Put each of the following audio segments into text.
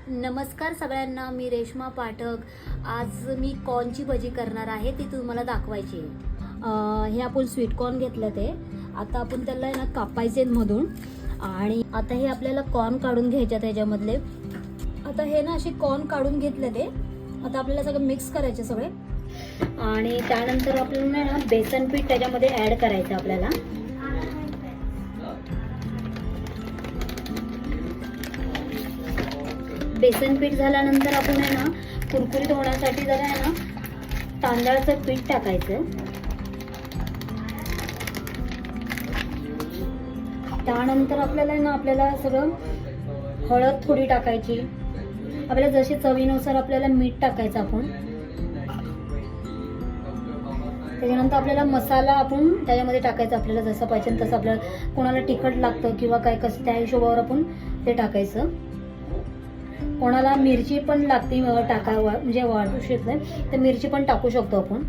नमस्कार सगळ्यांना, मी रेश्मा पाठक. आज मी कॉर्नची भजी करणार आहे, ती तुम्हाला दाखवायची आहे. हे आपण स्वीट कॉर्न घेतलं ते आता आपण त्याला आहे ना कापायचे मधून. आणि आता हे आपल्याला कॉर्न काढून घ्यायचे त्याच्यामधले. आता हे ना असे कॉर्न काढून घेतले ते आता आपल्याला सगळं मिक्स करायचे सगळे. आणि त्यानंतर आपल्याला ना बेसन पीठ त्याच्यामध्ये ॲड करायचं आपल्याला. बेसन पीठ झाल्यानंतर आपण आहे ना कुरकुरीत होण्यासाठी जरा आहे ना तांदळाचं पीठ टाकायचं. त्यानंतर आपल्याला आहे ना सगळं हळद थोडी टाकायची. आपल्याला जशी चवीनुसार आपल्याला मीठ टाकायचं आपण. त्याच्यानंतर आपल्याला मसाला आपण त्याच्यामध्ये टाकायचा, आपल्याला जसं पाहिजे तसं. आपल्याला कोणाला तिखट लागतं किंवा काय कसं त्या हिशोबावर आपण ते टाकायचं. कोणाला मिरची पण लागते म्हणजे वाढू शकते तर मिरची पण टाकू शकतो आपण.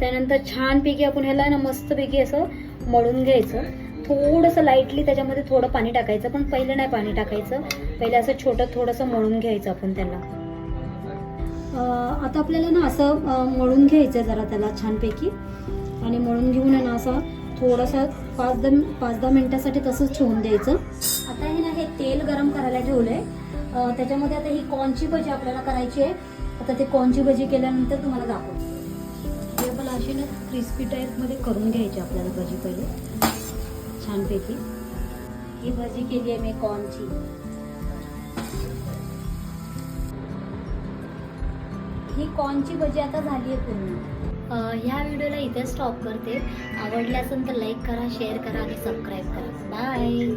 त्यानंतर छानपैकी आपण ह्याला ना मस्तपैकी असं मळून घ्यायचं. थोडंसं लाईटली त्याच्यामध्ये थोडं पाणी टाकायचं, पण पहिले नाही पाणी टाकायचं. पहिले असं छोटं थोडंसं मळून घ्यायचं आपण त्याला. आता आपल्याला ना असं मळून घ्यायचं जरा त्याला छानपैकी. आणि मळून घेऊन आहे ना असं थोडंसं 5-10 मिनिटासाठी तसंच ठेवून द्यायचं. आता हे ना हे तेल गरम करायला ठेवलंय. त्याच्यामध्ये आता ही कॉर्नची भजी आपल्याला करायची आहे. आता ते कॉर्नची भजी केल्यानंतर तुम्हाला दाखवतो. हे आपल्याला अशी ना क्रिस्पी टाईपमध्ये करून घ्यायची आपल्याला भजी पहिले छानपैकी. ही भजी केली आहे मी कॉर्नची. ही कॉर्नची भजी आता झाली आहे पूर्ण. ह्या व्हिडिओला इथे स्टॉप करते. आवडले असेल तर लाईक करा, शेअर करा आणि सबस्क्राईब करा. बाय.